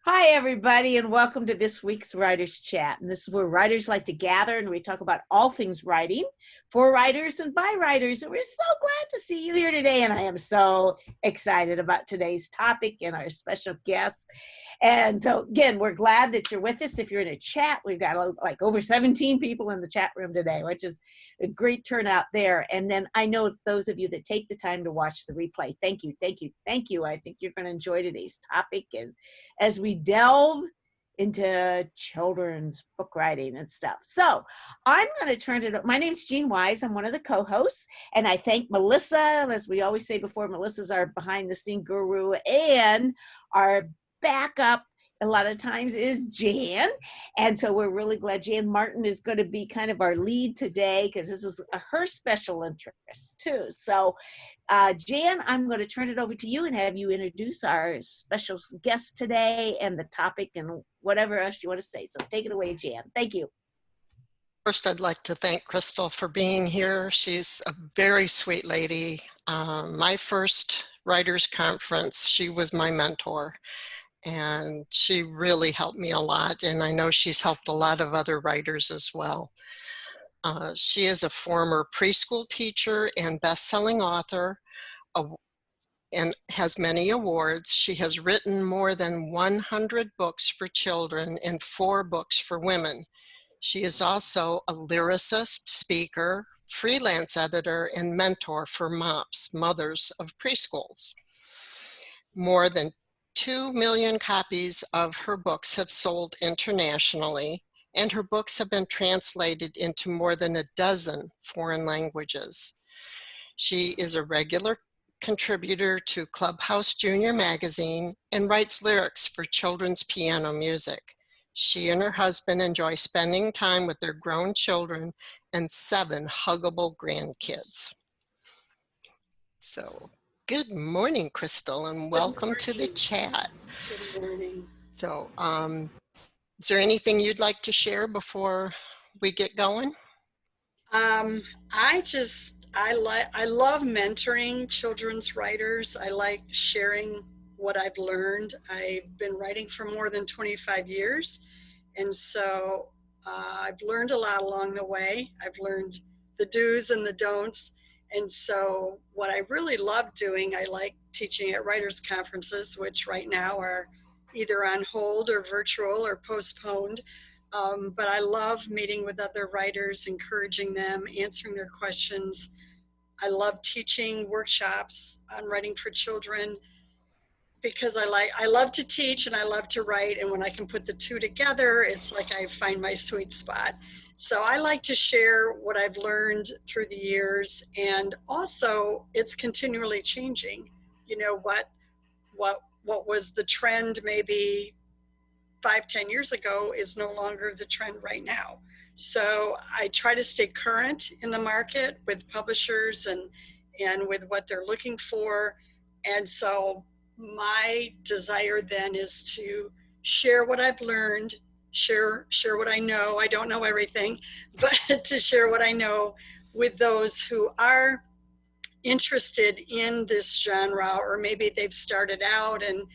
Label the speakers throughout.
Speaker 1: Hi, everybody, and welcome to this week's Writers Chat. And this is where writers like to gather and we talk about all things writing for writers and by writers. And we're so glad to see you here today. And I am so excited about today's topic and our special guests. And so, again, we're glad that you're with us. If you're in a chat, we've got like over 17 people in the chat room today, which is a great turnout there. And then I know it's those of you that take the time to watch the replay. Thank you, thank you, thank you. I think you're going to enjoy today's topic as we delve into children's book writing and stuff. So I'm going to turn it up. My name's Jean Wise. I'm one of the co-hosts, and I thank Melissa. As we always say before, Melissa's our behind-the-scene guru, and our backup a lot of times is Jan. And so we're really glad Jan Martin is going to be kind of our lead today because this is her special interest too. So Jan, I'm going to turn it over to you and have you introduce our special guest today and the topic and whatever else you want to say. So take it away, Jan. Thank you.
Speaker 2: First, I'd like to thank Crystal for being here. She's a very sweet lady. My first writers conference, she was my mentor, and she really helped me a lot. And I know she's helped a lot of other writers as well. She is a former preschool teacher and best-selling author and has many awards. She has written more than 100 books for children and 4 books for women. She is also a lyricist, speaker, freelance editor, and mentor for MOPS, mothers of preschools. More than 2 million copies of her books have sold internationally, and her books have been translated into more than a dozen foreign languages. She is a regular contributor to Clubhouse Jr magazine and writes lyrics for children's piano music. She and her husband enjoy spending time with their grown children and 7 huggable grandkids. So, good morning, Crystal, and welcome to the chat.
Speaker 3: Good morning.
Speaker 2: So, is there anything you'd like to share before we get going?
Speaker 3: I love mentoring children's writers. I like sharing what I've learned. I've been writing for more than 25 years. And so I've learned a lot along the way. I've learned the do's and the don'ts. And so what I really love doing, I like teaching at writers' conferences, which right now are either on hold or virtual or postponed. But I love meeting with other writers, encouraging them, answering their questions. I love teaching workshops on writing for children because I love to teach and I love to write. And when I can put the two together, it's like I find my sweet spot. So I like to share what I've learned through the years. And also it's continually changing. You know, what was the trend maybe 5-10 years ago is no longer the trend right now. So I try to stay current in the market with publishers and with what they're looking for. And so my desire then is to share what I've learned, share what I know. I don't know everything, but to share what I know with those who are interested in this genre, or maybe they've started out and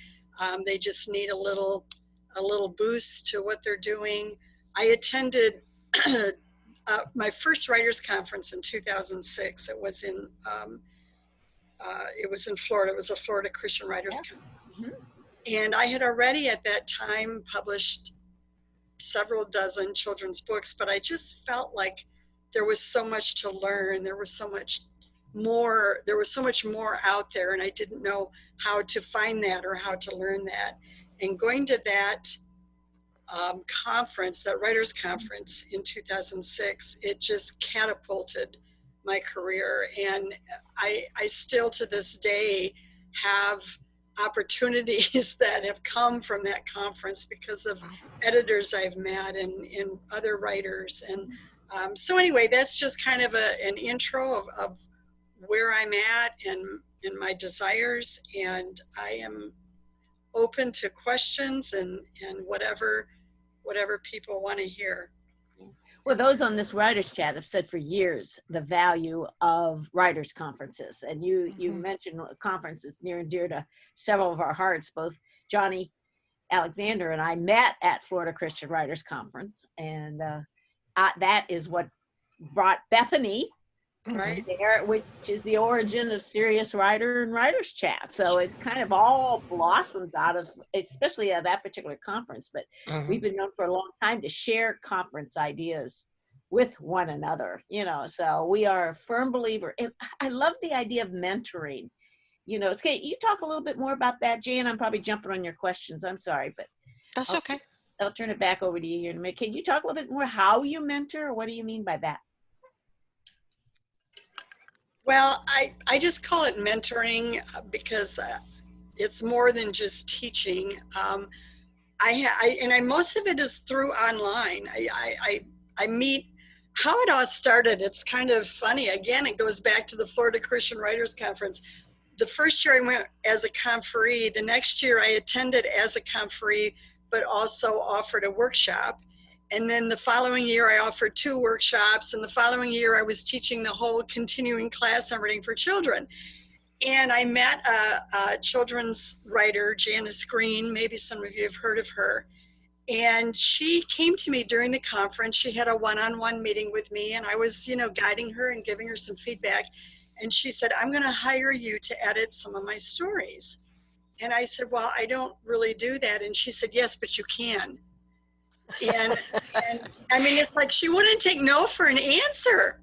Speaker 3: they just need a little boost to what they're doing. I attended my first writers conference in 2006. It was in Florida. It was a Florida Christian Writers Conference. And I had already at that time published several dozen children's books, but I just felt like there was so much to learn. There was so much more out there, and I didn't know how to find that or how to learn that. And going to that conference, that writers conference in 2006, it just catapulted my career. And I still to this day have opportunities that have come from that conference because of editors I've met and other writers. And so anyway, that's just kind of an intro of where I'm at and my desires. And I am open to questions and whatever people want to hear.
Speaker 1: Well, those on this writers chat have said for years the value of writers conferences, and you mentioned conferences near and dear to several of our hearts. Both Johnny Alexander and I met at Florida Christian Writers Conference, and that is what brought Bethany
Speaker 3: Right.
Speaker 1: there, which is the origin of Serious Writer and Writers Chat. So it's kind of all blossomed out of, especially at that particular conference. But we've been known for a long time to share conference ideas with one another, so we are a firm believer. And I love the idea of mentoring. It's okay. You talk a little bit more about that, Jan. I'm probably jumping on your questions. I'm sorry, but
Speaker 2: That's okay.
Speaker 1: I'll turn it back over to you here in a minute. Can you talk a little bit more how you mentor? Or what do you mean by that?
Speaker 3: Well, I just call it mentoring because it's more than just teaching. Most of it is through online. I meet. How it all started, it's kind of funny. Again, it goes back to the Florida Christian Writers Conference. The first year I went as a conferee. The next year I attended as a conferee, but also offered a workshop. And then the following year I offered 2 workshops. And the following year I was teaching the whole continuing class on writing for children. And I met a children's writer, Janice Green. Maybe some of you have heard of her. And she came to me during the conference. She had a one-on-one meeting with me, and I was, guiding her and giving her some feedback. And she said, I'm going to hire you to edit some of my stories. And I said, well, I don't really do that. And she said, yes, but you can. And I mean, it's like she wouldn't take no for an answer.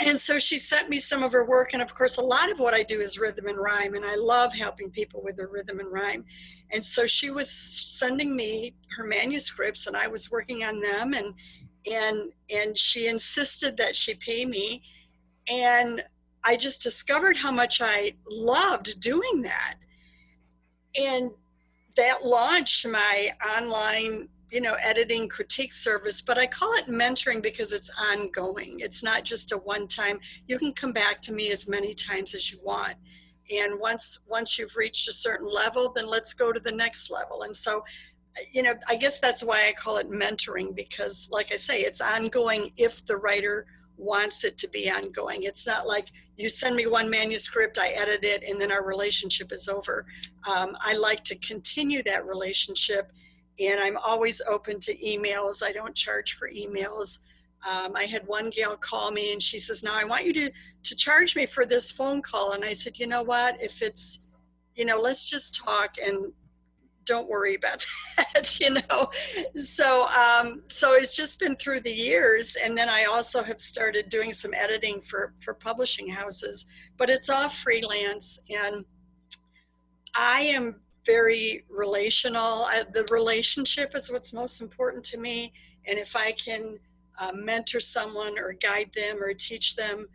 Speaker 3: And so she sent me some of her work. And of course, a lot of what I do is rhythm and rhyme. And I love helping people with their rhythm and rhyme. And so she was sending me her manuscripts and I was working on them. And she insisted that she pay me. And I just discovered how much I loved doing that. And that launched my online editing critique service, but I call it mentoring because it's ongoing. It's not just a one-time. You can come back to me as many times as you want. And once you've reached a certain level, then let's go to the next level. And so, I guess that's why I call it mentoring, because like I say, it's ongoing if the writer wants it to be ongoing. It's not like you send me one manuscript, I edit it, and then our relationship is over. I like to continue that relationship. And I'm always open to emails. I don't charge for emails. I had one gal call me and she says, now I want you to charge me for this phone call. And I said, you know what, if it's, let's just talk and don't worry about that, So it's just been through the years. And then I also have started doing some editing for publishing houses, but it's all freelance. And I am very relational. The relationship is what's most important to me. And if I can mentor someone or guide them or teach them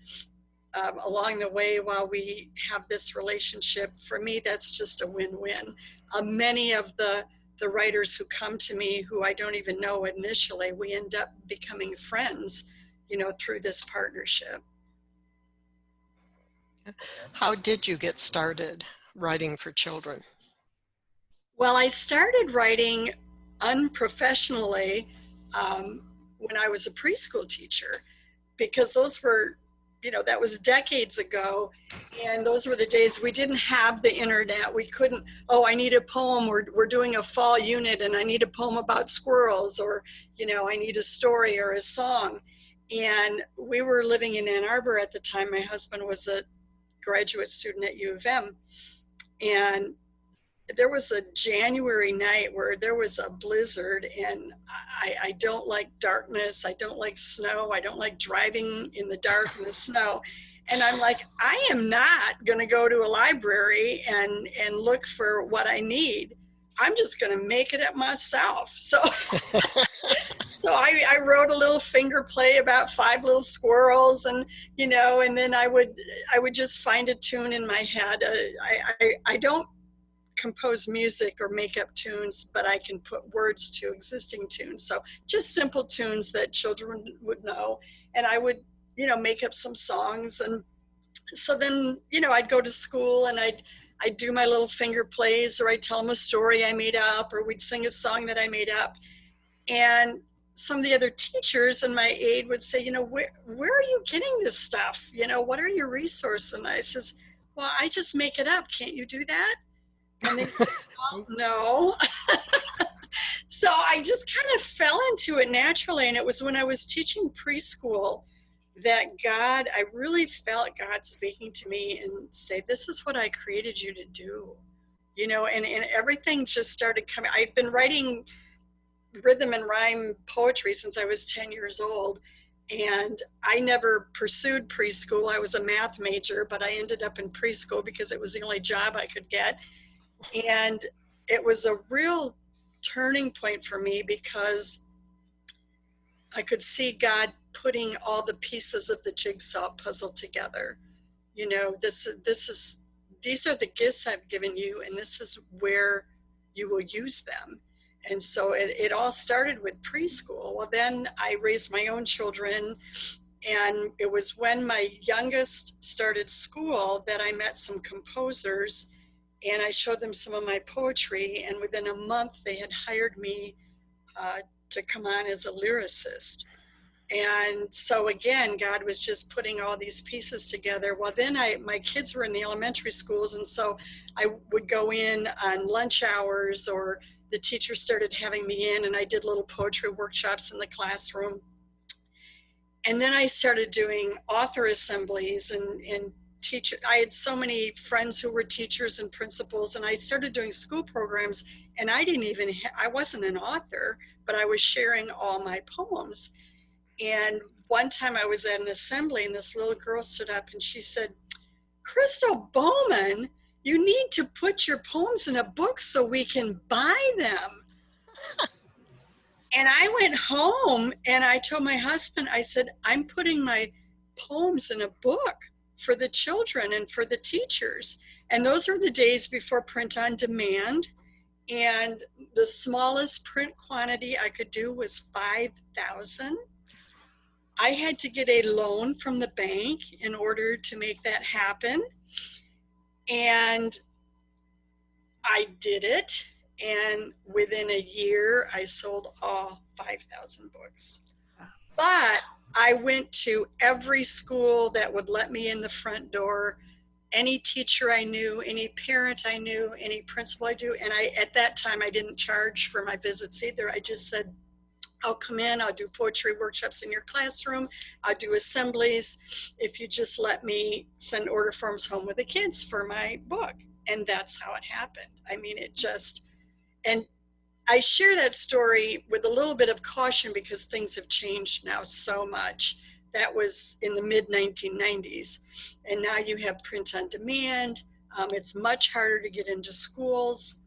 Speaker 3: along the way while we have this relationship, for me, that's just a win-win. Many of the writers who come to me who I don't even know initially, we end up becoming friends, through this partnership.
Speaker 2: How did you get started writing for children?
Speaker 3: Well, I started writing unprofessionally when I was a preschool teacher, because those were, that was decades ago. And those were the days we didn't have the internet. We couldn't, I need a poem. We're doing a fall unit and I need a poem about squirrels, or, I need a story or a song. And we were living in Ann Arbor at the time. My husband was a graduate student at U of M. And there was a January night where there was a blizzard, and I don't like darkness. I don't like snow. I don't like driving in the dark in the snow. And I'm like, I am not going to go to a library and look for what I need. I'm just going to make it up myself. So, so I wrote a little finger play about 5 little squirrels, and, and then I would just find a tune in my head. I don't compose music or make up tunes, but I can put words to existing tunes. So just simple tunes that children would know. And I would, make up some songs. And so then, I'd go to school and I'd do my little finger plays, or I'd tell them a story I made up, or we'd sing a song that I made up. And some of the other teachers in my aide would say, where are you getting this stuff? What are your resources? And I says, well, I just make it up. Can't you do that? And they said, well, no. So I just kind of fell into it naturally. And it was when I was teaching preschool that I really felt God speaking to me and say, this is what I created you to do. And everything just started coming. I'd been writing rhythm and rhyme poetry since I was 10 years old. And I never pursued preschool. I was a math major, but I ended up in preschool because it was the only job I could get. And it was a real turning point for me because I could see God putting all the pieces of the jigsaw puzzle together. These are the gifts I've given you, and this is where you will use them. And so it all started with preschool. Well, then I raised my own children, and it was when my youngest started school that I met some composers, and I showed them some of my poetry, and within a month they had hired me to come on as a lyricist. And so again, God was just putting all these pieces together. Well, then my kids were in the elementary schools, and so I would go in on lunch hours, or the teachers started having me in, and I did little poetry workshops in the classroom. And then I started doing author assemblies and teacher. I had so many friends who were teachers and principals, and I started doing school programs, and I wasn't an author, but I was sharing all my poems. And one time I was at an assembly, and this little girl stood up and she said, Crystal Bowman, you need to put your poems in a book so we can buy them. And I went home and I told my husband, I said, I'm putting my poems in a book for the children and for the teachers. And those are the days before print on demand. And the smallest print quantity I could do was 5,000. I had to get a loan from the bank in order to make that happen. And I did it. And within a year, I sold all 5,000 books. But I went to every school that would let me in the front door, any teacher I knew, any parent I knew, any principal I knew. And at that time, I didn't charge for my visits either. I just said, I'll come in, I'll do poetry workshops in your classroom, I'll do assemblies, if you just let me send order forms home with the kids for my book. And that's how it happened. I mean, and I share that story with a little bit of caution because things have changed now so much. That was in the mid-1990s. And now you have print on demand. It's much harder to get into schools.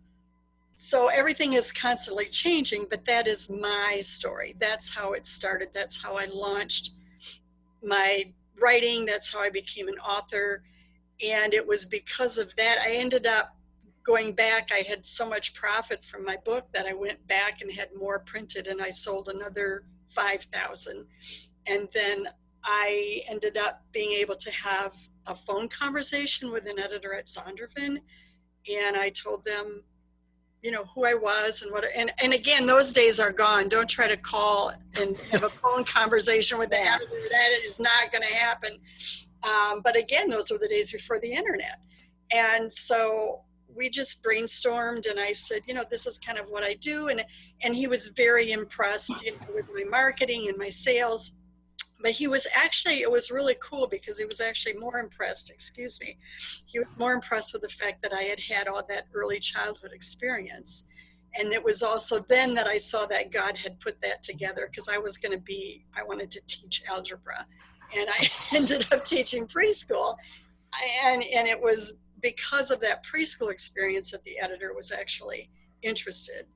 Speaker 3: So everything is constantly changing, but that is my story. That's how it started. That's how I launched my writing. That's how I became an author. And it was because of that, I ended up going back. I had so much profit from my book that I went back and had more printed, and I sold another 5,000. And then I ended up being able to have a phone conversation with an editor at Zondervan. And I told them, who I was and again, those days are gone. Don't try to call and have a phone conversation with the editor. That is not going to happen. But again, those were the days before the internet. And so we just brainstormed, and I said, this is kind of what I do. And he was very impressed with my marketing and my sales. But it was really cool because he was actually more impressed, he was more impressed with the fact that I had had all that early childhood experience. And it was also then that I saw that God had put that together, because I wanted to teach algebra. And I ended up teaching preschool. And it was because of that preschool experience that the editor was actually interested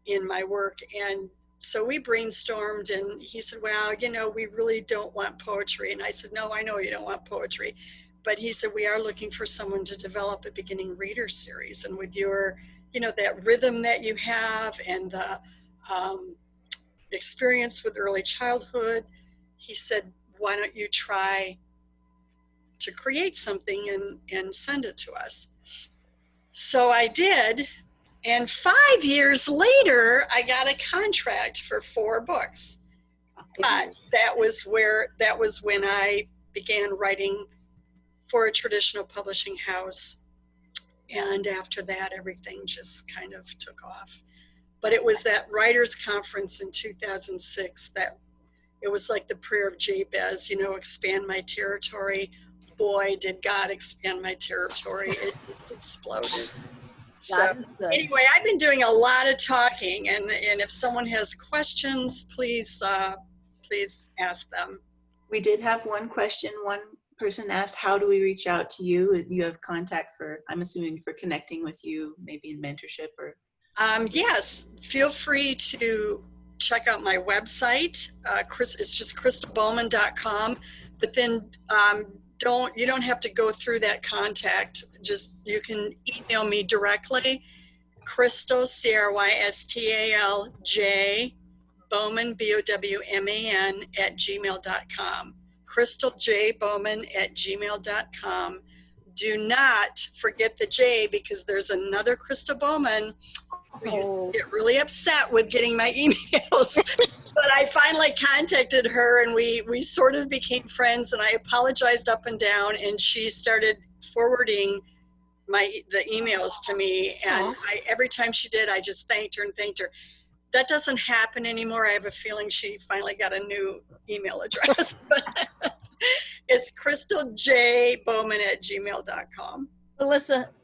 Speaker 3: in my work. And so we brainstormed, and he said, well, we really don't want poetry. And I said, no, I know you don't want poetry. But he said, we are looking for someone to develop a beginning reader series. And with your, that rhythm that you have and the experience with early childhood, he said, why don't you try to create something and send it to us? So I did. And 5 years later, I got a contract for 4 books. But that was when I began writing for a traditional publishing house. And after that, everything just kind of took off. But it was that writers conference in 2006 that it was like the prayer of Jabez, you know, expand my territory. Boy, did God expand my territory. It just exploded. So
Speaker 1: God is good.
Speaker 3: anyway, I've been doing a lot of talking, and if someone has questions, please ask them.
Speaker 4: We did have one question. One person asked, how do we reach out to you? You have contact for, I'm assuming, for connecting with you, maybe in mentorship or?
Speaker 3: Yes, feel free to check out my website. It's just crystalbowman.com, but then you don't have to go through that contact. Just, you can email me directly, Crystal, CRYSTALJ, Bowman, BOWMAN, @gmail.com. Crystal J. Bowman @gmail.com. Do not forget the J, because there's another Crystal Bowman who get really upset with getting my emails. But I finally contacted her, and we sort of became friends, and I apologized up and down, and she started forwarding the emails to me, and every time she did, I just thanked her and thanked her. That doesn't happen anymore. I have a feeling she finally got a new email address. But it's crystalj.bowman@gmail.com.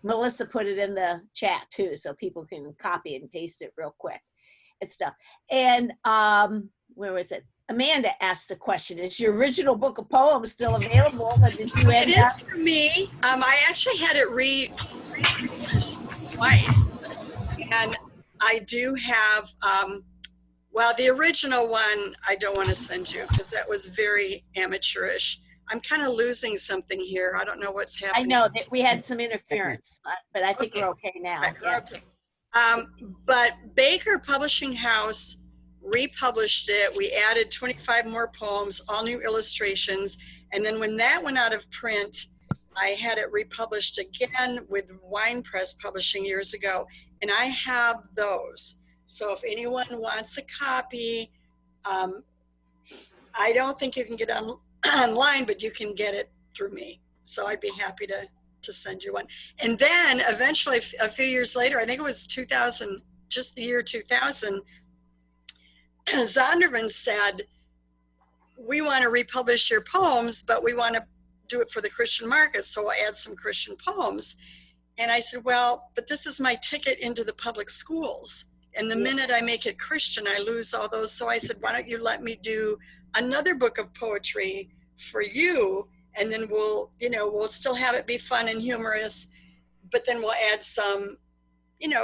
Speaker 1: Melissa put it in the chat too, so people can copy and paste it real quick and stuff. And where was it? Amanda asked the question: is your original book of poems still available? Or did you end
Speaker 3: It
Speaker 1: up?
Speaker 3: is for me. I actually had it twice, and I do have. Well, the original one I don't want to send you because that was very amateurish. I'm kind of losing something here. I don't know what's
Speaker 1: I
Speaker 3: happening.
Speaker 1: know that we had some interference, but I think
Speaker 3: Okay.
Speaker 1: we're okay now.
Speaker 3: Right,
Speaker 1: Yeah.
Speaker 3: okay. But Baker Publishing House republished it. We added 25 more poems, all new illustrations. And then when that went out of print, I had it republished again with Wine Press Publishing years ago. And I have those. So if anyone wants a copy, I don't think you can get online, but you can get it through me. So I'd be happy to send you one. And then eventually, a few years later, I think it was 2000, just the year 2000, Zondervan said, we want to republish your poems, but we want to do it for the Christian market, so we'll add some Christian poems. And I said, well, but this is my ticket into the public schools. And the minute I make it Christian, I lose all those. So I said, why don't you let me do another book of poetry for you? And then we'll still have it be fun and humorous, but then we'll add some,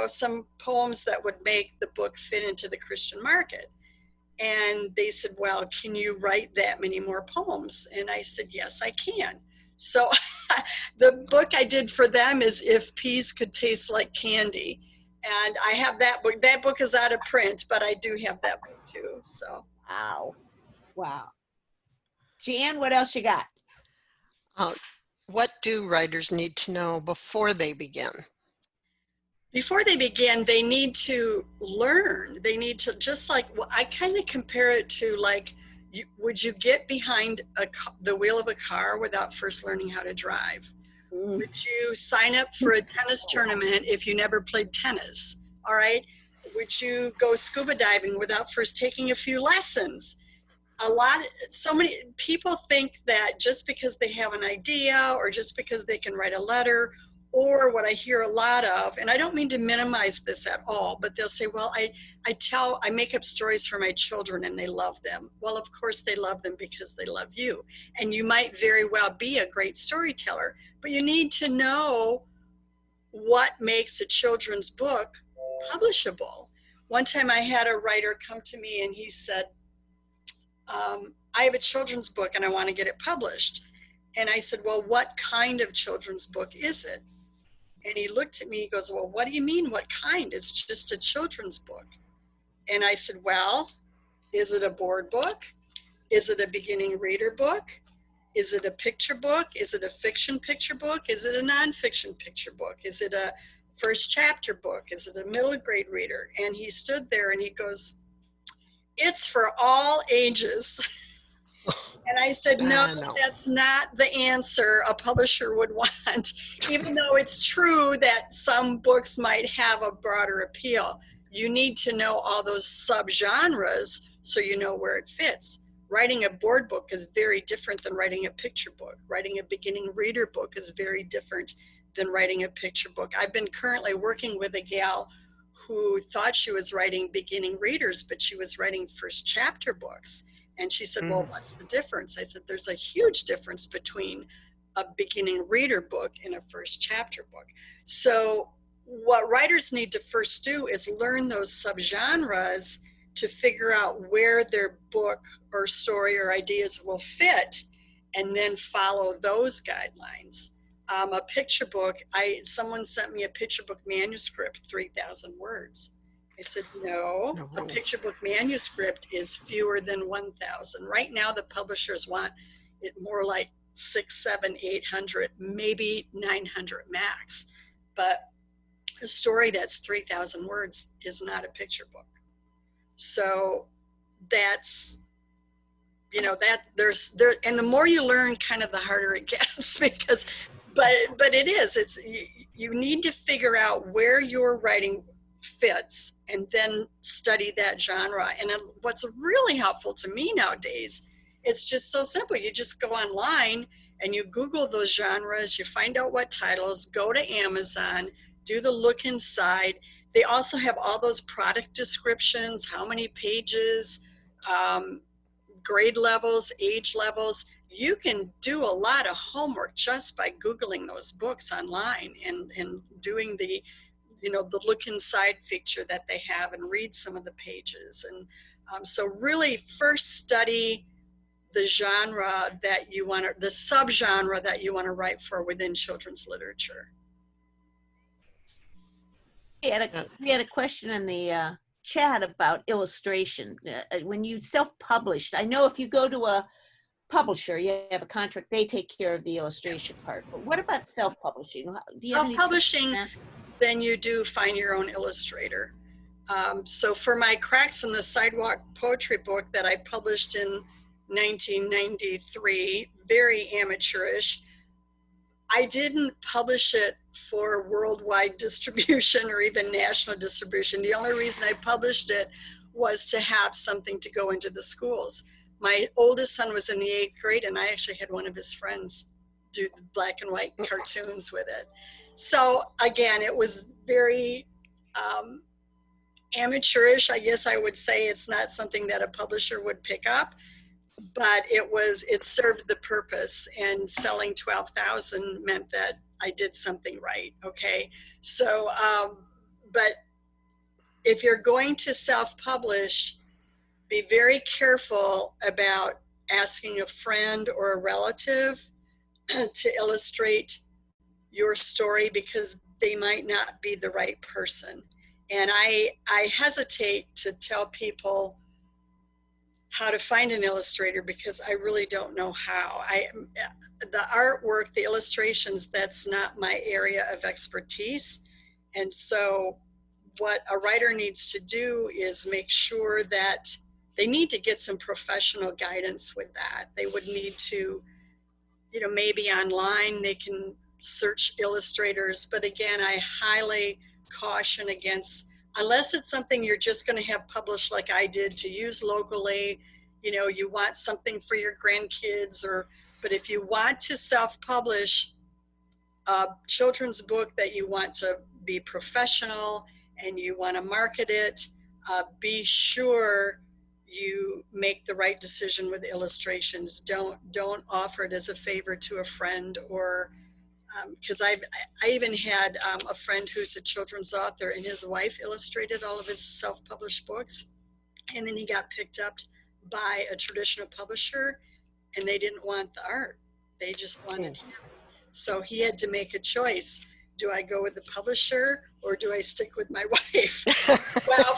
Speaker 3: some poems that would make the book fit into the Christian market. And they said, well, can you write that many more poems? And I said, yes, I can. So the book I did for them is If Peas Could Taste Like Candy. And I have that book. That book is out of print, but I do have that book too. So.
Speaker 1: Wow. Jan, what else you got?
Speaker 2: What do writers need to know before they begin?
Speaker 3: Before they begin, they need to learn. They need to, just like, I kind of compare it to like, would you get behind the wheel of a car without first learning how to drive? Would you sign up for a tennis tournament if you never played tennis? All right. Would you go scuba diving without first taking a few lessons? So many people think that just because they have an idea or just because they can write a letter, or what I hear a lot of, and I don't mean to minimize this at all, but they'll say, well, I make up stories for my children and they love them. Well, of course they love them because they love you. And you might very well be a great storyteller, but you need to know what makes a children's book publishable. One time I had a writer come to me and he said, I have a children's book and I want to get it published. And I said, well, what kind of children's book is it? And he looked at me, he goes, well, what do you mean, what kind? It's just a children's book. And I said, well, is it a board book? Is it a beginning reader book? Is it a picture book? Is it a fiction picture book? Is it a nonfiction picture book? Is it a first chapter book? Is it a middle grade reader? And he stood there and he goes, it's for all ages. And I said, no,
Speaker 2: No.
Speaker 3: that's not the answer a publisher would want, even though it's true that some books might have a broader appeal. You need to know all those subgenres so you know where it fits. Writing a board book is very different than writing a picture book. Writing a beginning reader book is very different than writing a picture book. I've been currently working with a gal who thought she was writing beginning readers, but she was writing first chapter books. And she said, well, what's the difference? I said, there's a huge difference between a beginning reader book and a first chapter book. So what writers need to first do is learn those subgenres to figure out where their book or story or ideas will fit, and then follow those guidelines. A picture book, someone sent me a picture book manuscript, 3,000 words. I said, no, a picture book manuscript is fewer than 1,000. Right now, the publishers want it more like 600, 700, 800, maybe 900 max. But a story that's 3,000 words is not a picture book. So that's, you know, and the more you learn, kind of the harder it gets, because, but it is, you need to figure out where your writing fits and then study that genre. And what's really helpful to me nowadays, it's just so simple. You just go online and you Google those genres, you find out what titles, go to Amazon, do the look inside. They also have all those product descriptions, how many pages, grade levels, age levels. You can do a lot of homework just by Googling those books online and doing the, you know, the look inside feature that they have and read some of the pages. And so really first study the genre that you want to, the subgenre that you want to write for within children's literature.
Speaker 1: We had a question in the chat about illustration. When you self-published, I know if you go to a publisher, you have a contract, they take care of the illustration part. But what about self-publishing?
Speaker 3: Self-publishing, then you do find your own illustrator. So for my Cracks in the Sidewalk poetry book that I published in 1993, very amateurish, I didn't publish it for worldwide distribution or even national distribution. The only reason I published it was to have something to go into the schools. My oldest son was in the 8th grade, and I actually had one of his friends do the black and white cartoons with it. So again, it was very amateurish, I guess I would say. It's not something that a publisher would pick up, but it served the purpose, and selling 12,000 meant that I did something right. Okay. So, but if you're going to self-publish, be very careful about asking a friend or a relative to illustrate your story, because they might not be the right person. And I hesitate to tell people how to find an illustrator because I really don't know how. The artwork, the illustrations, that's not my area of expertise. And so what a writer needs to do is make sure that they need to get some professional guidance with that. They would need to, you know, maybe online they can search illustrators. But again, I highly caution against, unless it's something you're just going to have published like I did to use locally, you know, you want something for your grandkids, but if you want to self-publish a children's book that you want to be professional and you want to market it, be sure you make the right decision with illustrations. Don't offer it as a favor to a friend, or because I even had a friend who's a children's author, and his wife illustrated all of his self-published books, and then he got picked up by a traditional publisher, and they didn't want the art. They just wanted him. So he had to make a choice. Do I go with the publisher or do I stick with my wife? Well,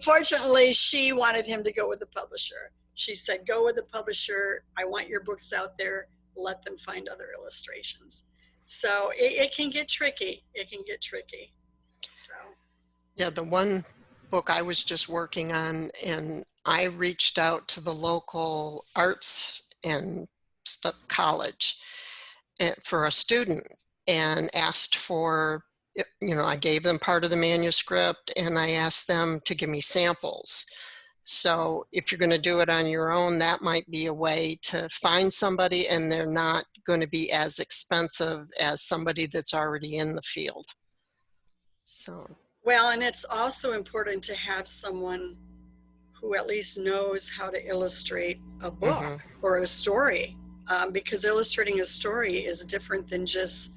Speaker 3: fortunately, she wanted him to go with the publisher. She said, go with the publisher. I want your books out there. Let them find other illustrations. So it can get tricky. It can get tricky. So.
Speaker 2: Yeah, the one book I was just working on, and I reached out to the local arts and college for a student and asked for, I gave them part of the manuscript and I asked them to give me samples. So if you're going to do it on your own, that might be a way to find somebody, and they're not going to be as expensive as somebody that's already in the field. So.
Speaker 3: Well, and it's also important to have someone who at least knows how to illustrate a book or a story, because illustrating a story is different than just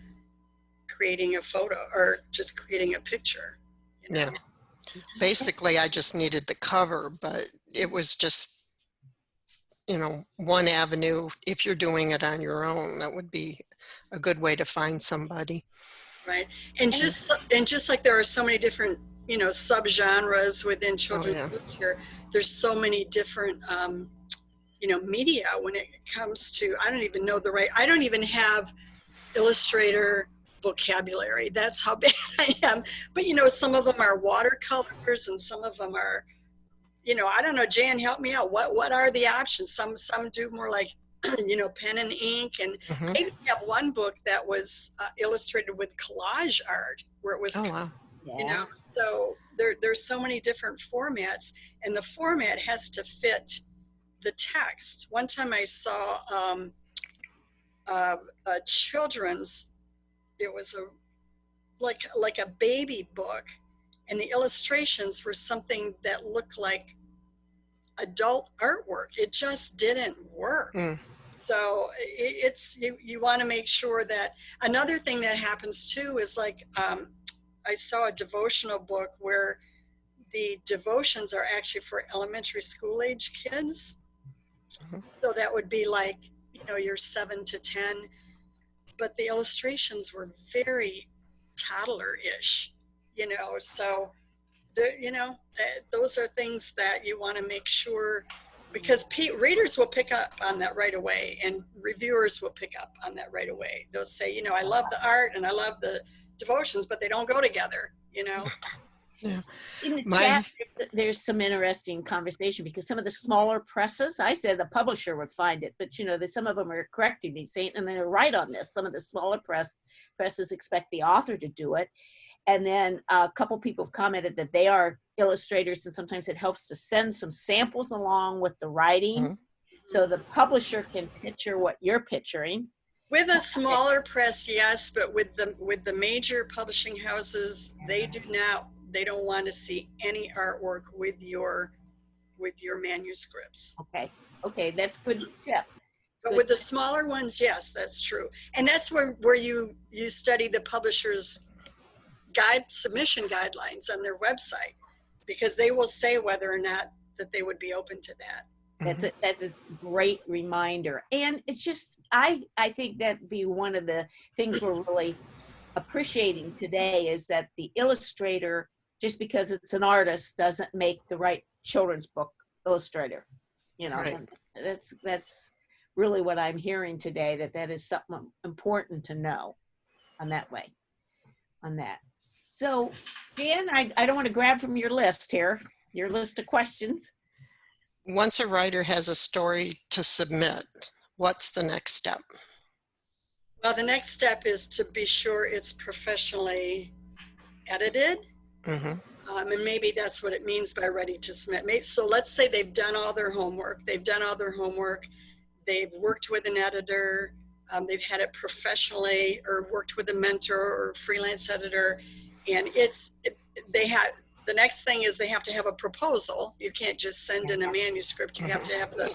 Speaker 3: creating a photo or just creating a picture.
Speaker 2: Yeah. Basically, I just needed the cover, but it was just, one avenue. If you're doing it on your own, that would be a good way to find somebody.
Speaker 3: Right. And just like there are so many different, subgenres within children's literature, there's so many different, media when it comes to, I don't even have illustrator vocabulary. That's how bad I am. But, some of them are watercolors and some of them are, I don't know, Jan, help me out. What are the options? Some do more like, pen and ink, and I have one book that was illustrated with collage art where it was, so there's so many different formats, and the format has to fit the text. One time I saw a children's, it was like a baby book, and the illustrations were something that looked like adult artwork. It just didn't work. So it's you want to make sure that. Another thing that happens too is like I saw a devotional book where the devotions are actually for elementary school age kids. So that would be like, you're 7 to 10, but the illustrations were very toddler-ish, so those are things that you want to make sure, because readers will pick up on that right away, and reviewers will pick up on that right away. They'll say, I love the art and I love the devotions, but they don't go together,
Speaker 1: Yeah. In the chat, there's some interesting conversation, because some of the smaller presses, I said the publisher would find it, but some of them are correcting me, saying, and they're right on this. Some of the smaller presses expect the author to do it. And then a couple people have commented that they are illustrators, and sometimes it helps to send some samples along with the writing, so the publisher can picture what you're picturing.
Speaker 3: With a smaller press, yes, but with the major publishing houses, they don't want to see any artwork with your manuscripts.
Speaker 1: Okay, that's good. Yeah.
Speaker 3: But with the smaller ones, yes, that's true. And that's where you study the publisher's submission guidelines on their website, because they will say whether or not that they would be open to that.
Speaker 1: That is a great reminder. And it's just, I think that'd be one of the things we're really appreciating today, is that the illustrator, just because it's an artist, doesn't make the right children's book illustrator.
Speaker 2: Right.
Speaker 1: And that's really what I'm hearing today, that is something important to know on that. So, Dan, I don't want to grab from your list here, your list of questions.
Speaker 2: Once a writer has a story to submit, what's the next step?
Speaker 3: Well, the next step is to be sure it's professionally edited. And maybe that's what it means by ready to submit. So let's say they've done all their homework. They've worked with an editor. They've had it professionally, or worked with a mentor or freelance editor. And the next thing is they have to have a proposal. You can't just send in a manuscript. You have to have the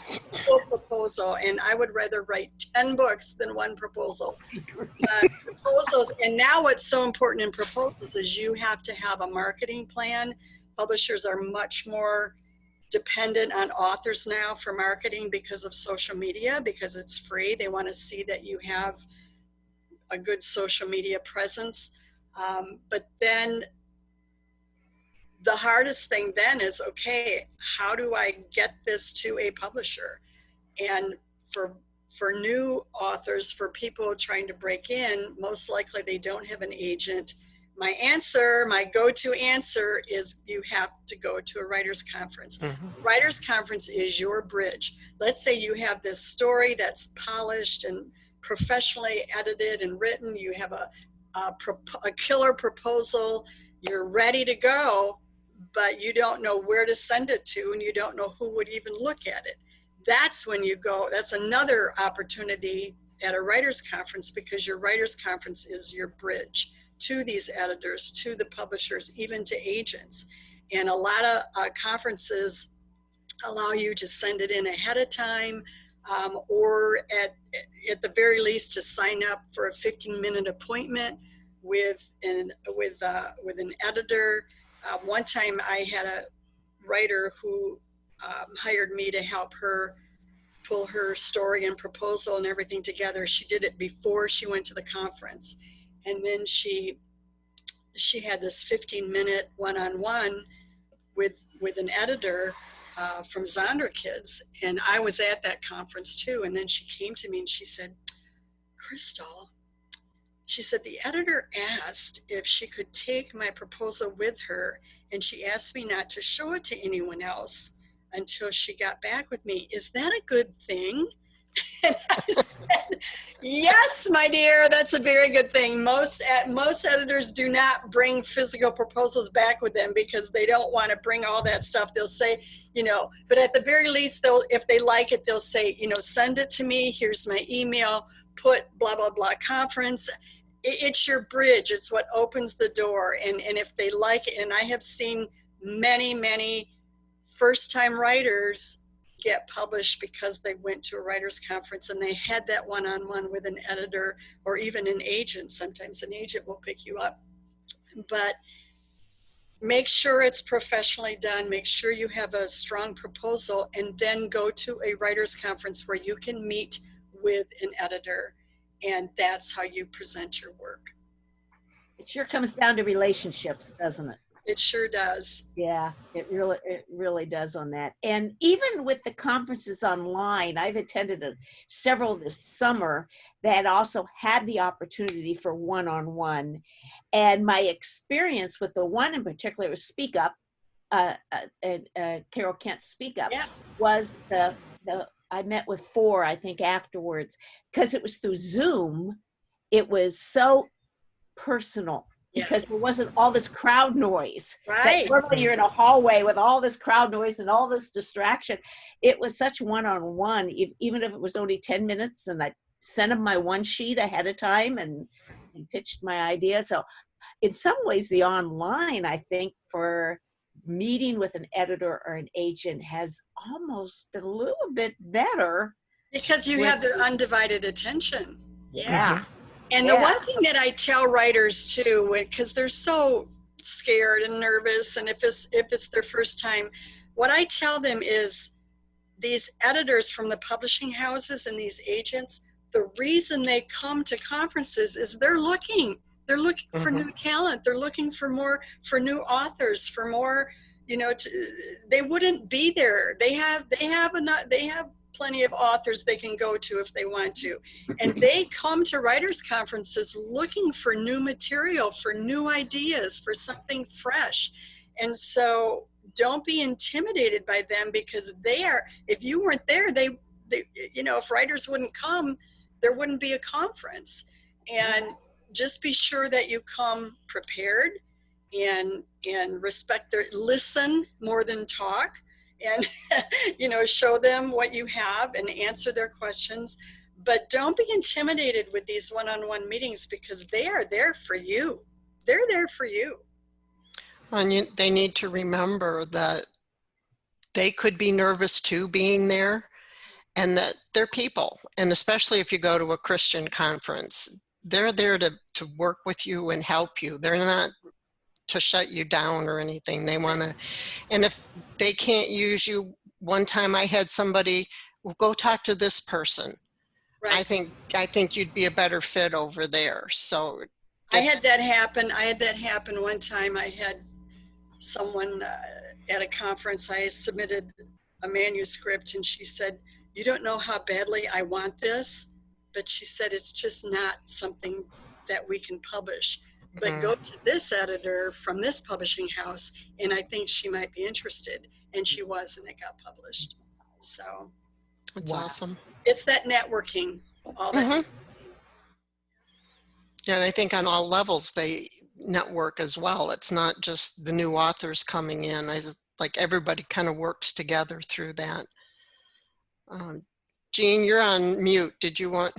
Speaker 3: full proposal. And I would rather write 10 books than one proposal. Proposals, and now what's so important in proposals is you have to have a marketing plan. Publishers are much more dependent on authors now for marketing because of social media, because it's free. They want to see that you have a good social media presence. But then the hardest thing then is, okay, how do I get this to a publisher? And for new authors, for people trying to break in, most likely they don't have an agent. my go-to answer is you have to go to a writer's conference. Writer's conference is your bridge. Let's say you have this story that's polished and professionally edited and written. You have a killer proposal. You're ready to go, but you don't know where to send it to, and you don't know who would even look at it. That's when you go. That's another opportunity at a writer's conference, because your writer's conference is your bridge to these editors, to the publishers, even to agents. And a lot of conferences allow you to send it in ahead of time, or at the very least to sign up for a 15-minute appointment with an editor. One time I had a writer who hired me to help her pull her story and proposal and everything together. She did it before she went to the conference. And then she had this 15-minute one-on-one with an editor from Zonder Kids. And I was at that conference too. And then she came to me and she said, Crystal, she said, the editor asked if she could take my proposal with her, and she asked me not to show it to anyone else until she got back with me. Is that a good thing? And I said, yes, my dear, that's a very good thing. Most editors do not bring physical proposals back with them because they don't want to bring all that stuff. They'll say, but at the very least, if they like it, they'll say, send it to me. Here's my email, put blah, blah, blah conference. It's your bridge. It's what opens the door. And if they like it, and I have seen many, many first-time writers get published because they went to a writer's conference and they had that one-on-one with an editor or even an agent. Sometimes an agent will pick you up. But make sure it's professionally done. Make sure you have a strong proposal, and then go to a writer's conference where you can meet with an editor. And that's how you present your work.
Speaker 1: It sure comes down to relationships, doesn't it?
Speaker 3: It sure does.
Speaker 1: Yeah, it really does on that. And even with the conferences online, I've attended several this summer that also had the opportunity for one-on-one. And my experience with the one in particular was Speak Up, Carol Kent's Speak Up,
Speaker 3: Yes.
Speaker 1: was I met with 4, I think, afterwards, because it was through Zoom. It was so personal. Because there wasn't all this crowd noise.
Speaker 3: Right.
Speaker 1: Normally you're in a hallway with all this crowd noise and all this distraction. It was such one-on-one, even if it was only 10 minutes, and I sent them my one sheet ahead of time and pitched my idea. So in some ways, the online, I think, for meeting with an editor or an agent has almost been a little bit better.
Speaker 3: Because you have their undivided attention.
Speaker 1: Yeah.
Speaker 3: And the one thing that I tell writers too, because they're so scared and nervous, and if it's their first time, what I tell them is these editors from the publishing houses and these agents, the reason they come to conferences is they're looking for new talent. They're looking for new authors, for more, they wouldn't be there. They have plenty of authors they can go to if they want to. And they come to writers' conferences looking for new material, for new ideas, for something fresh. And so don't be intimidated by them, because if you weren't there, they if writers wouldn't come, there wouldn't be a conference. And just be sure that you come prepared and listen more than talk. And, show them what you have and answer their questions. But don't be intimidated with these one-on-one meetings, because they are there for you. They're there for you.
Speaker 2: And they need to remember that they could be nervous too, being there, and that they're people. And especially if you go to a Christian conference, they're there to work with you and help you. They're not to shut you down or anything. They want to, and if they can't use you, one time I had somebody, well, go talk to this person. Right. I think you'd be a better fit over there. So
Speaker 3: I had that happen one time. I had someone at a conference, I submitted a manuscript, and she said, you don't know how badly I want this, but she said, it's just not something that we can publish. but go to this editor from this publishing house, and I think she might be interested. And she was, and it got published. So
Speaker 2: That's awesome.
Speaker 3: it's that networking, all that.
Speaker 2: Yeah, and I think on all levels they network as well. It's not just the new authors coming in. Like everybody kind of works together through that. Jean, you're on mute. Did you want?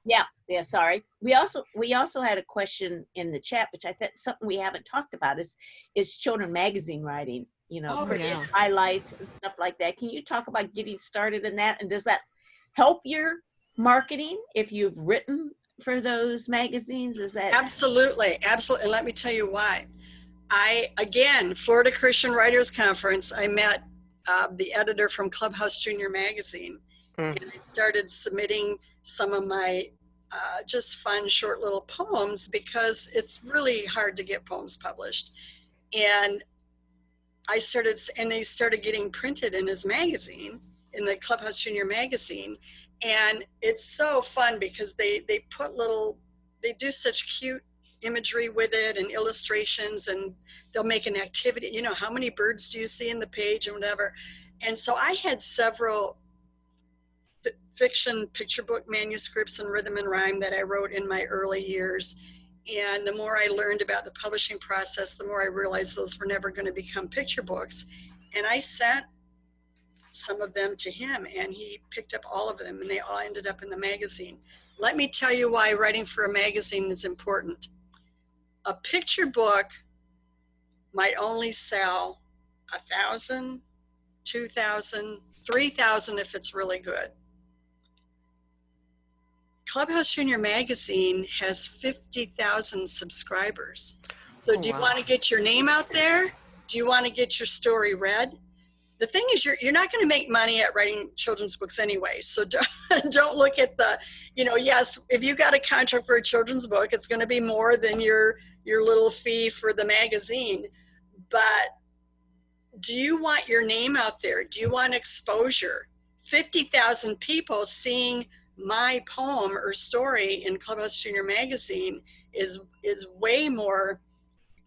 Speaker 1: Yeah, sorry. We also had a question in the chat, which I think something we haven't talked about is children magazine writing, highlights and stuff like that. Can you talk about getting started in that? And does that help your marketing if you've written for those magazines? Is that
Speaker 3: Absolutely. And let me tell you why. Again, Florida Christian Writers Conference, I met the editor from Clubhouse Jr magazine, and I started submitting some of my just fun short little poems, because it's really hard to get poems published. And they started getting printed in his magazine, in the Clubhouse Jr magazine. And it's so fun because they do such cute imagery with it and illustrations, and they'll make an activity, how many birds do you see in the page and whatever. And so I had several fiction picture book manuscripts in rhythm and rhyme that I wrote in my early years. And the more I learned about the publishing process, the more I realized those were never going to become picture books. And I sent some of them to him, and he picked up all of them, and they all ended up in the magazine. Let me tell you why writing for a magazine is important. A picture book might only sell 1,000, 2,000, 3,000 if it's really good. Clubhouse Jr magazine has 50,000 subscribers. So do you want to get your name out there? Do you want to get your story read? The thing is, you're not going to make money at writing children's books anyway. So don't look at the, yes, if you got a contract for a children's book, it's going to be more than your little fee for the magazine. But do you want your name out there? Do you want exposure? 50,000 people seeing my poem or story in Clubhouse Jr magazine is way more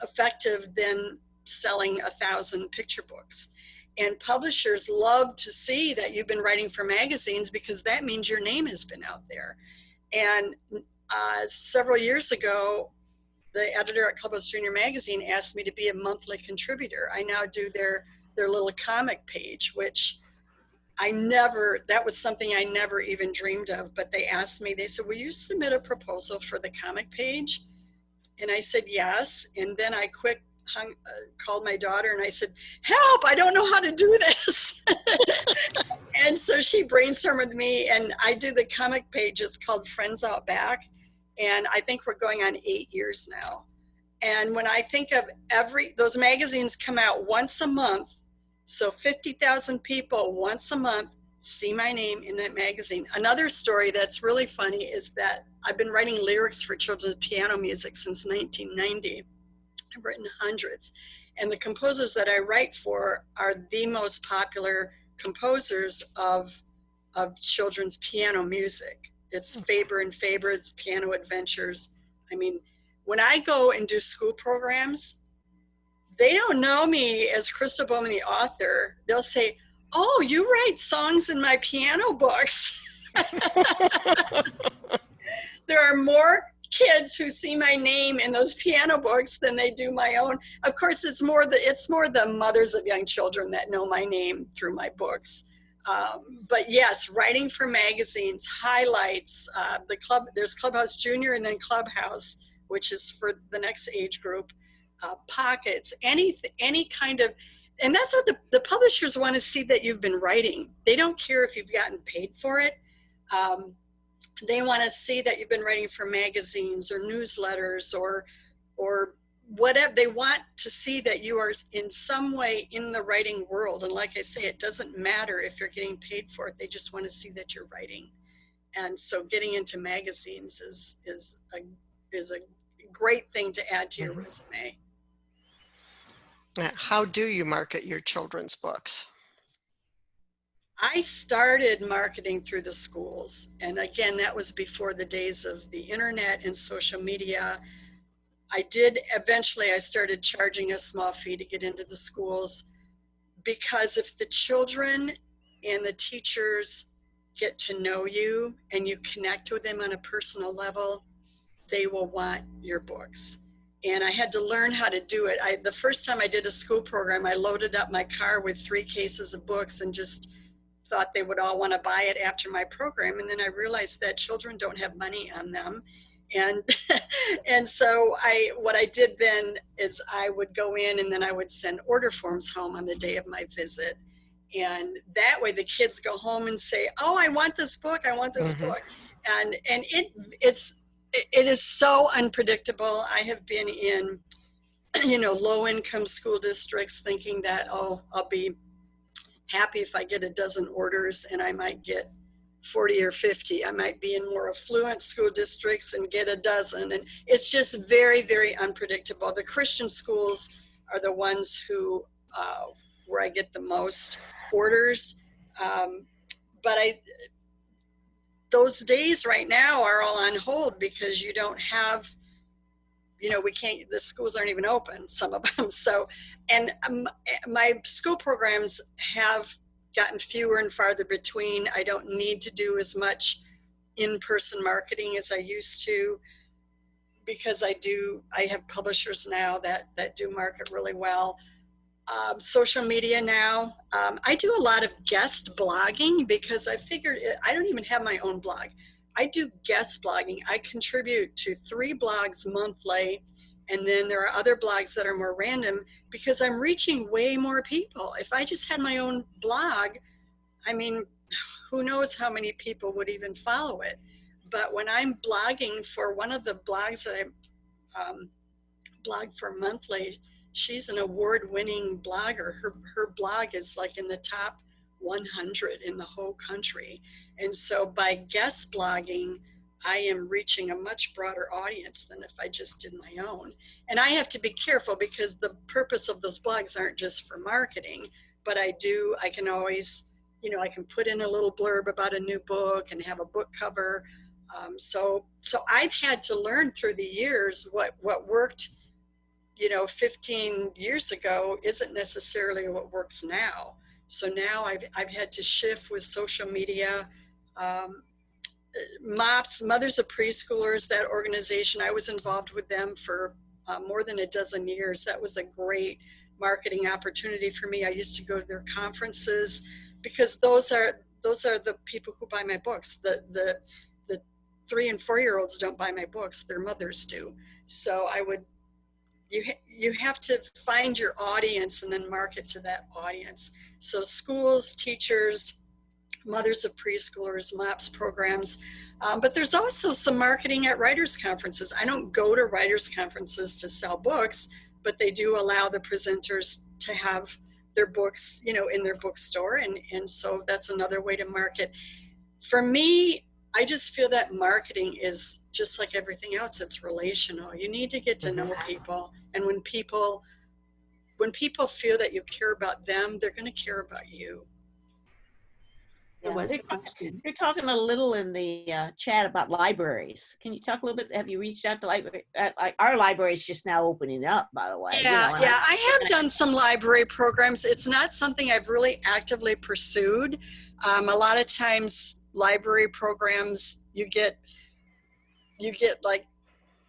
Speaker 3: effective than selling 1,000 picture books. And publishers love to see that you've been writing for magazines, because that means your name has been out there. And several years ago, the editor at Clubhouse Jr magazine asked me to be a monthly contributor. I now do their little comic page, which that was something I never even dreamed of. But they asked me, they said, will you submit a proposal for the comic page? And I said, yes. And then I called my daughter and I said, help, I don't know how to do this. And so she brainstormed with me, and I do the comic page. It's called Friends Out Back. And I think we're going on 8 years now. And when I think of those magazines come out once a month. So 50,000 people once a month see my name in that magazine. Another story that's really funny is that I've been writing lyrics for children's piano music since 1990. I've written hundreds, and the composers that I write for are the most popular composers of children's piano music. It's Faber and Faber, it's Piano Adventures. I mean, when I go and do school programs, they don't know me as Crystal Bowman, the author. They'll say, oh, you write songs in my piano books. There are more kids who see my name in those piano books than they do my own. Of course, it's more the mothers of young children that know my name through my books. But yes, writing for magazines, highlights, there's Clubhouse Jr. and then Clubhouse, which is for the next age group, pockets, any kind of, and that's what the publishers want to see, that you've been writing. They don't care if you've gotten paid for it. They want to see that you've been writing for magazines or newsletters or whatever. They want to see that you are in some way in the writing world. And like I say, it doesn't matter if you're getting paid for it. They just want to see that you're writing. And so getting into magazines is a great thing to add to your resume.
Speaker 2: How do you market your children's books?
Speaker 3: I started marketing through the schools. And again, that was before the days of the internet and social media. I started charging a small fee to get into the schools, because if the children and the teachers get to know you and you connect with them on a personal level, they will want your books. And I had to learn how to do it. The first time I did a school program, I loaded up my car with 3 cases of books and just thought they would all want to buy it after my program. And then I realized that children don't have money on them. And and so what I did then is I would go in and then I would send order forms home on the day of my visit. And that way the kids go home and say, oh, I want this book, I want this book. And it is so unpredictable. I have been in, low income school districts thinking that, oh, I'll be happy if I get a dozen orders, and I might get 40 or 50. I might be in more affluent school districts and get a dozen. And it's just very, very unpredictable. The Christian schools are the ones where I get the most orders. But those days right now are all on hold because you don't have, the schools aren't even open, some of them. So, and my school programs have gotten fewer and farther between. I don't need to do as much in-person marketing as I used to, because I have publishers now that do market really well. Social media now. I do a lot of guest blogging because I figured I don't even have my own blog. I do guest blogging. I contribute to 3 blogs monthly, and then there are other blogs that are more random because I'm reaching way more people. If I just had my own blog, I mean, who knows how many people would even follow it. But when I'm blogging for one of the blogs that I blog for monthly, she's an award-winning blogger. Her blog is like in the top 100 in the whole country. And so by guest blogging, I am reaching a much broader audience than if I just did my own. And I have to be careful because the purpose of those blogs aren't just for marketing, but I can always, I can put in a little blurb about a new book and have a book cover. So I've had to learn through the years what worked 15 years ago isn't necessarily what works now. So now I've had to shift with social media. MOPS, Mothers of Preschoolers, that organization, I was involved with them for more than a dozen years. That was a great marketing opportunity for me. I used to go to their conferences because those are the people who buy my books. The 3 and 4-year-olds don't buy my books, their mothers do. So you have to find your audience and then market to that audience. So schools, teachers, mothers of preschoolers, MOPS programs, but there's also some marketing at writers' conferences. I don't go to writers' conferences to sell books, but they do allow the presenters to have their books, in their bookstore, and so that's another way to market. For me, I just feel that marketing is just like everything else. It's relational. You need to get to know people. And when people feel that you care about them, they're going to care about you.
Speaker 4: There was a question.
Speaker 1: You're talking a little in the chat about libraries. Can you talk a little bit? Have you reached out to library? Our library is just now opening up, by the way.
Speaker 3: Yeah, I have done some library programs. It's not something I've really actively pursued. A lot of times library programs, you get like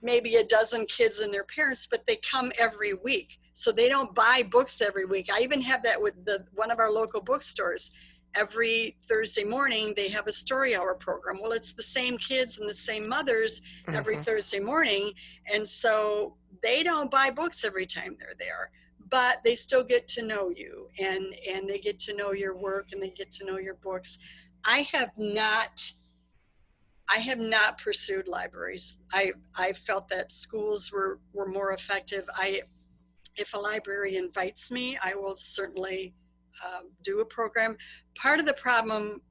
Speaker 3: maybe a dozen kids and their parents, but they come every week. So they don't buy books every week. I even have that with one of our local bookstores. Every Thursday morning, they have a story hour program. Well, it's the same kids and the same mothers every Thursday morning. And so they don't buy books every time they're there, but they still get to know you, and they get to know your work, and they get to know your books. I have not pursued libraries. I felt that schools were more effective. If a library invites me, I will certainly do a program. Part of the problem,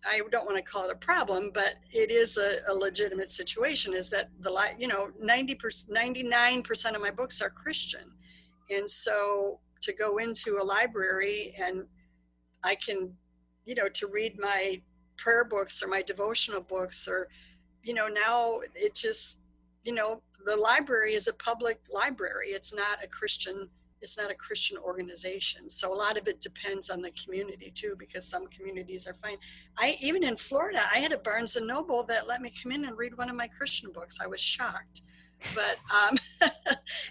Speaker 3: I don't want to call it a problem, but it is a legitimate situation, is that 99% of my books are Christian. And so to go into a library and I can, to read my prayer books or my devotional books, or, now it just, you know, the library is a public library. It's not a Christian organization. So a lot of it depends on the community too, because some communities are fine. Even in Florida, I had a Barnes and Noble that let me come in and read one of my Christian books. I was shocked, but,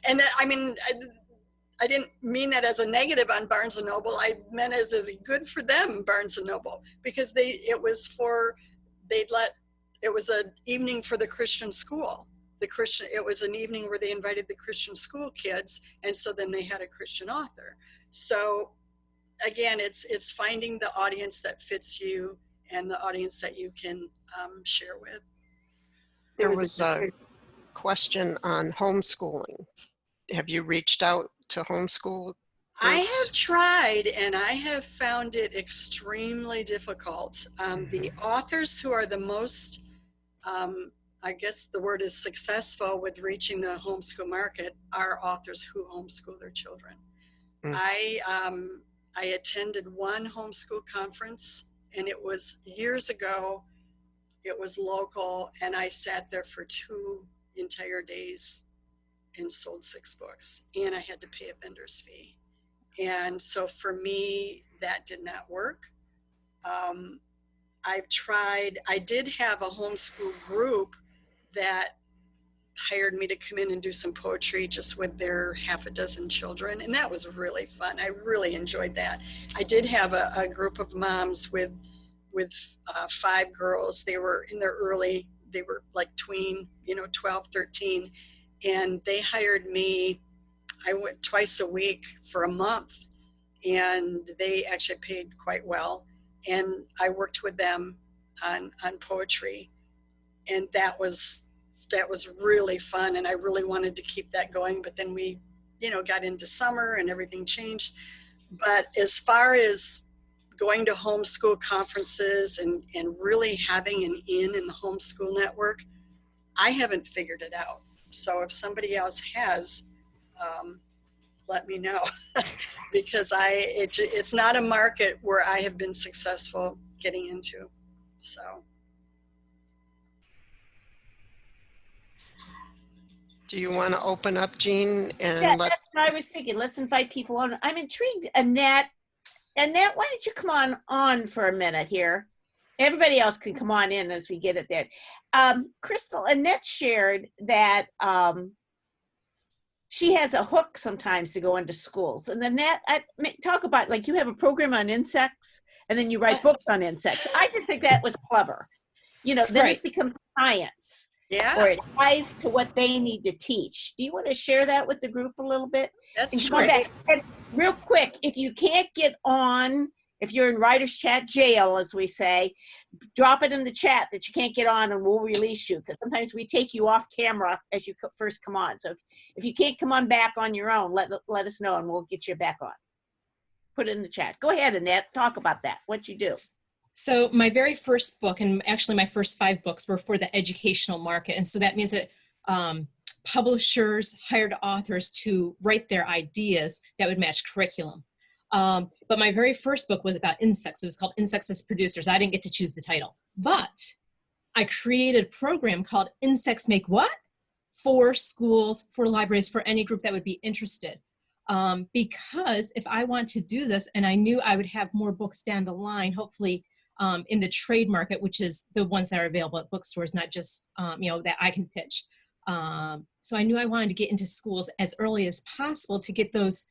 Speaker 3: and that, I mean, I didn't mean that as a negative on Barnes and Noble. I meant as a good for them, Barnes and Noble, because it was an evening for the Christian school. It was an evening where they invited the Christian school kids, and so then they had a Christian author. So again, it's finding the audience that fits you and the audience that you can share with.
Speaker 2: There was a question on homeschooling. Have you reached out to homeschool groups?
Speaker 3: I have tried, and I have found it extremely difficult. The authors who are the most, I guess the word is successful with reaching the homeschool market are authors who homeschool their children. I attended one homeschool conference, and it was years ago. It was local, and I sat there for 2 entire days and sold 6 books, and I had to pay a vendor's fee. And so for me, that did not work. I've tried, I did have a homeschool group that hired me to come in and do some poetry just with their half a dozen children, and that was really fun. I really enjoyed that. I did have a group of moms with 5 girls. They were in their early, they were like tween, 12, 13, and they hired me. I went twice a week for a month, and they actually paid quite well. And I worked with them on poetry, and that was really fun. And I really wanted to keep that going, but then we, got into summer and everything changed. But as far as going to homeschool conferences and really having an in the homeschool network, I haven't figured it out. So if somebody else has, let me know, because it's not a market where I have been successful getting into. So.
Speaker 2: Do you want to open up, Jean? And
Speaker 1: yeah, that's what I was thinking. Let's invite people on. I'm intrigued. Annette, why don't you come on for a minute here? Everybody else can come on in as we get it there. Crystal, Annette shared that she has a hook sometimes to go into schools. And Annette, talk about, like, you have a program on insects, and then you write books on insects. I just think that was clever. Then
Speaker 5: Right.
Speaker 1: It becomes science.
Speaker 3: Yeah.
Speaker 1: Or it ties to what they need to teach. Do you want to share that with the group a little bit?
Speaker 3: That's great.
Speaker 1: And real quick, if you can't get on, if you're in Writer's Chat jail, as we say, drop it in the chat that you can't get on, and we'll release you, because sometimes we take you off camera as you first come on. So if you can't come on back on your own, let us know, and we'll get you back on. Put it in the chat. Go ahead, Annette. Talk about that, what you do.
Speaker 5: So my very first book, and actually my first 5 books, were for the educational market. And so that means that publishers hired authors to write their ideas that would match curriculum. But my very first book was about insects. It was called Insects as Producers. I didn't get to choose the title. But I created a program called Insects Make What? For schools, for libraries, for any group that would be interested. Because if I want to do this, and I knew I would have more books down the line, hopefully, in the trade market, which is the ones that are available at bookstores, not just, that I can pitch. So I knew I wanted to get into schools as early as possible to get those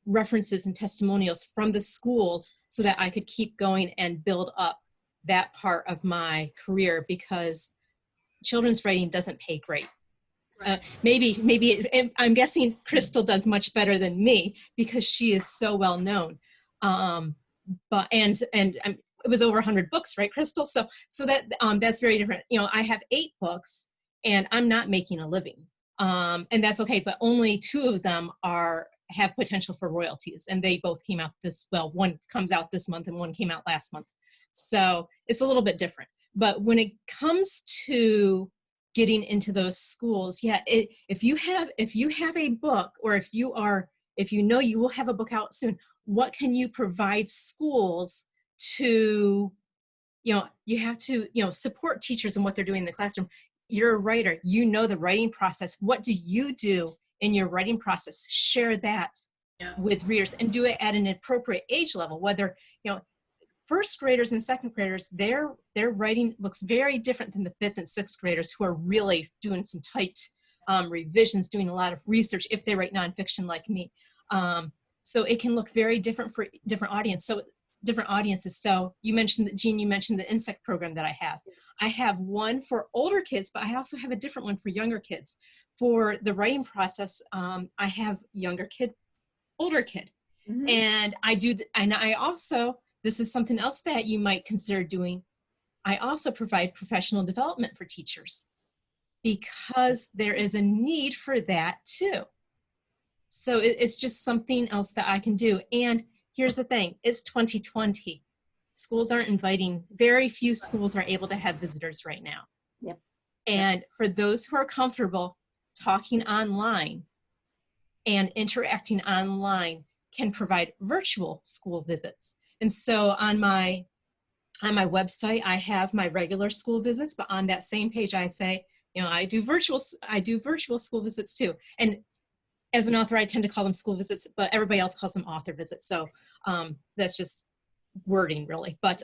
Speaker 5: references and testimonials from the schools so that I could keep going and build up that part of my career, because children's writing doesn't pay great. Maybe I'm guessing Crystal does much better than me because she is so well known. But it was over 100 books, right, Crystal? So that that's very different. I have 8 books, and I'm not making a living, and that's okay. But only 2 of them have potential for royalties, and they both came out one comes out this month, and one came out last month. So it's a little bit different. But when it comes to getting into those schools, if you have a book, or if you will have a book out soon, what can you provide schools to, you have to, support teachers and what they're doing in the classroom. you're a writer, you know the writing process. What do you do in your writing process? Share that with readers and do it at an appropriate age level. Whether, first graders and second graders, their writing looks very different than the fifth and sixth graders who are really doing some tight revisions, doing a lot of research if they write nonfiction like me. So it can look very different for different audiences. So you mentioned, Jean, you mentioned the insect program that I have. I have one for older kids, but I also have a different one for younger kids. For the writing process, I have younger kid, older kid. Mm-hmm. And I also, this is something else that you might consider doing. I also provide professional development for teachers because there is a need for that too. So it's just something else that I can do. And here's the thing, it's 2020. Schools aren't inviting, very few schools are able to have visitors right now.
Speaker 1: Yep.
Speaker 5: And for those who are comfortable talking online and interacting online can provide virtual school visits. And so on my website, I have my regular school visits, but on that same page, I say, I do virtual school visits too. And as an author, I tend to call them school visits, but everybody else calls them author visits. So that's just wording, really. But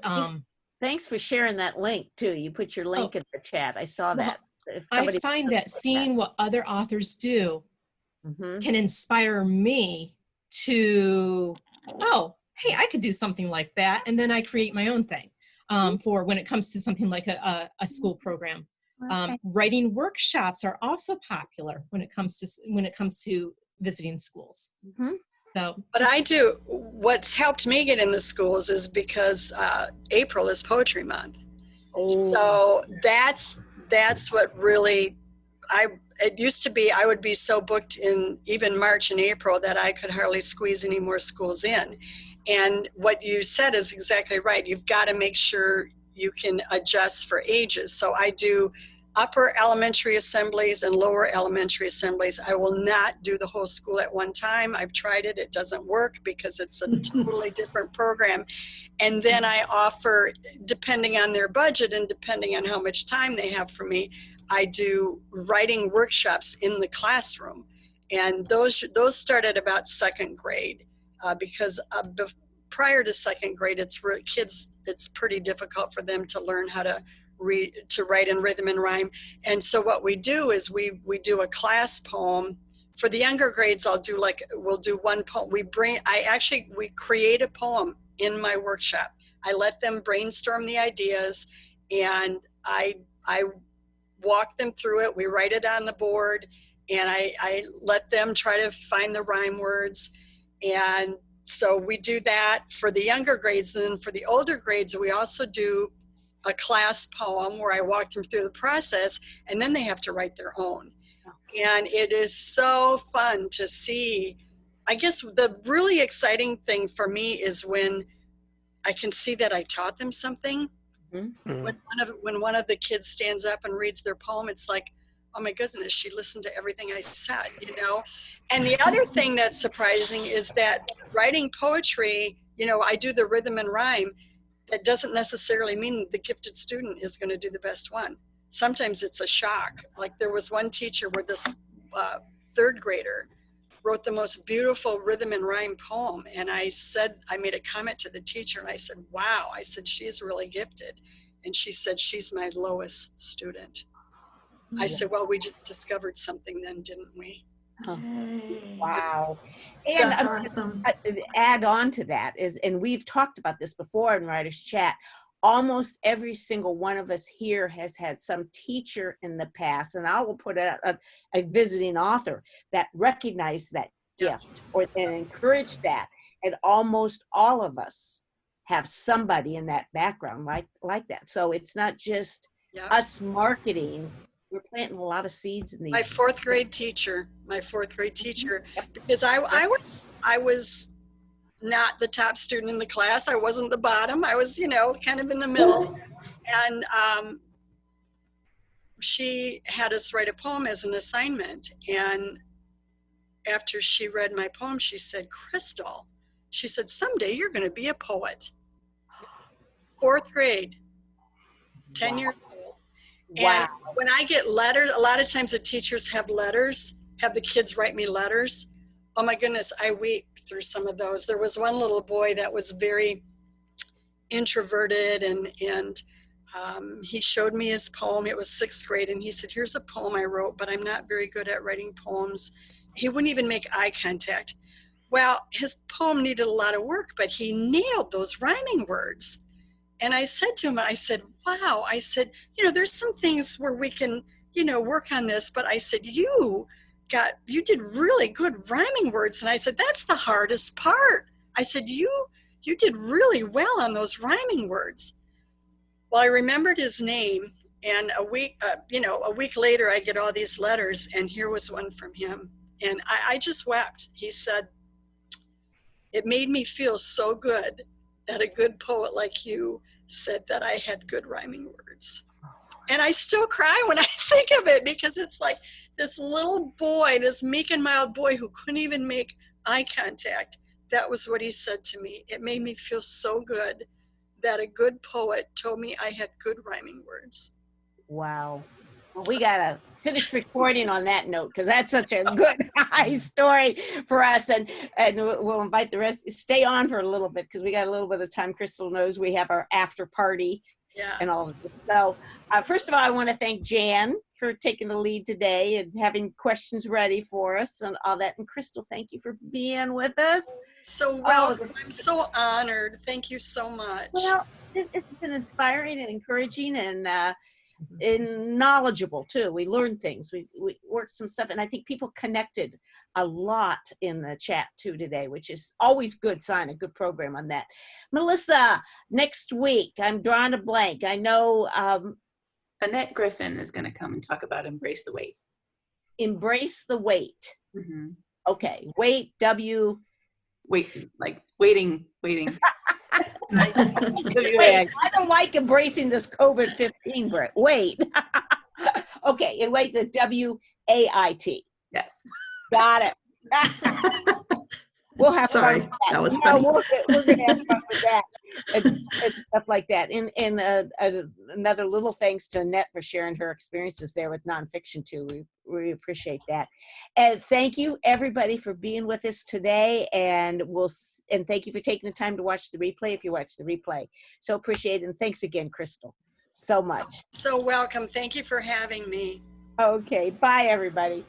Speaker 1: thanks for sharing that link too. You put your link in the chat. I saw that.
Speaker 5: I find that seeing what other authors do can inspire me to, hey, I could do something like that. And then I create my own thing for when it comes to something like a school program. Writing workshops are also popular when it comes to visiting schools. So,
Speaker 3: but I do, what's helped me get in the schools is because April is Poetry Month. So that's what really, it used to be I would be so booked in even March and April that I could hardly squeeze any more schools in. And what you said is exactly right. You've got to make sure you can adjust for ages. So I do upper elementary assemblies and lower elementary assemblies. I will not do the whole school at one time. I've tried it. It doesn't work because it's a totally different program. And then I offer, depending on their budget and depending on how much time they have for me, I do writing workshops in the classroom. And those start at about second grade because prior to second grade, it's pretty difficult for them to learn how to write in rhythm and rhyme. And so what we do is we do a class poem. For the younger grades, we'll do one poem. We create a poem in my workshop. I let them brainstorm the ideas and I walk them through it. We write it on the board and I let them try to find the rhyme words. And so we do that for the younger grades. And then for the older grades, we also do a class poem where I walk them through the process and then they have to write their own. And it is so fun to see. I guess the really exciting thing for me is when I can see that I taught them something. When one of the kids stands up and reads their poem, it's like, oh my goodness, she listened to everything I said, And the other thing that's surprising is that writing poetry, I do the rhythm and rhyme. That doesn't necessarily mean the gifted student is going to do the best one. Sometimes it's a shock. Like there was one teacher where this third grader wrote the most beautiful rhythm and rhyme poem. And I made a comment to the teacher and I said, wow, I said, she's really gifted. And she said, she's my lowest student. I said, well, we just discovered something then, didn't we?
Speaker 1: Wow. And awesome. Add on to that and we've talked about this before in Writers Chat, almost every single one of us here has had some teacher in the past, and I will put a visiting author that recognized that gift and encouraged that. And almost all of us have somebody in that background like that. So it's not just us marketing. We're planting a lot of seeds in these.
Speaker 3: My fourth grade teacher, because I was not the top student in the class. I wasn't the bottom. I was, kind of in the middle. And she had us write a poem as an assignment. And after she read my poem, she said, Crystal, she said, someday you're going to be a poet. Fourth grade, 10 years old.
Speaker 1: Wow.
Speaker 3: And when I get letters, a lot of times the teachers have letters, have the kids write me letters. Oh my goodness, I weep through some of those. There was one little boy that was very introverted, and he showed me his poem. It was 6th grade, and he said, here's a poem I wrote, but I'm not very good at writing poems. He wouldn't even make eye contact. Well, his poem needed a lot of work, but he nailed those rhyming words. And I said to him, I said, wow, I said, there's some things where we can, work on this, but I said, you did really good rhyming words. And I said, that's the hardest part. I said, you did really well on those rhyming words. Well, I remembered his name, and a week later, I get all these letters, and here was one from him. And I just wept. He said, it made me feel so good that a good poet like you said that I had good rhyming words. And I still cry when I think of it, because it's like this little boy, this meek and mild boy who couldn't even make eye contact. That was what he said to me. It made me feel so good that a good poet told me I had good rhyming words.
Speaker 1: Wow. Well, we got to finish recording on that note, because that's such a good high story for us. And we'll invite the rest. Stay on for a little bit, because we got a little bit of time. Crystal knows we have our after party and all of this. So first of all, I want to thank Jan for taking the lead today and having questions ready for us and all that. And Crystal, thank you for being with us.
Speaker 3: So welcome. I'm so honored. Thank you so much.
Speaker 1: Well, it's been inspiring and encouraging and knowledgeable too. We learned things. We worked some stuff, and I think people connected a lot in the chat too today, which is always good sign, a good program on that. Melissa, next week, I'm drawing a blank. I know
Speaker 4: Annette Griffin is going to come and talk about Embrace the Wait.
Speaker 1: Embrace the Wait.
Speaker 4: Mm-hmm.
Speaker 1: Okay, wait,
Speaker 4: Wait, like waiting.
Speaker 1: Wait, I don't like embracing this COVID-19, Brett. Wait. Okay, and wait, the W-A-I-T.
Speaker 4: Yes.
Speaker 1: Got it. We'll have
Speaker 6: Sorry,
Speaker 1: fun with
Speaker 6: that was funny.
Speaker 1: We're going to have fun with that. It's stuff like that. And another little thanks to Annette for sharing her experiences there with nonfiction too. We appreciate that. And thank you everybody for being with us today. And thank you for taking the time to watch the replay if you watch the replay. So appreciate it. And thanks again, Crystal, so much.
Speaker 3: So welcome. Thank you for having me.
Speaker 1: Okay. Bye, everybody.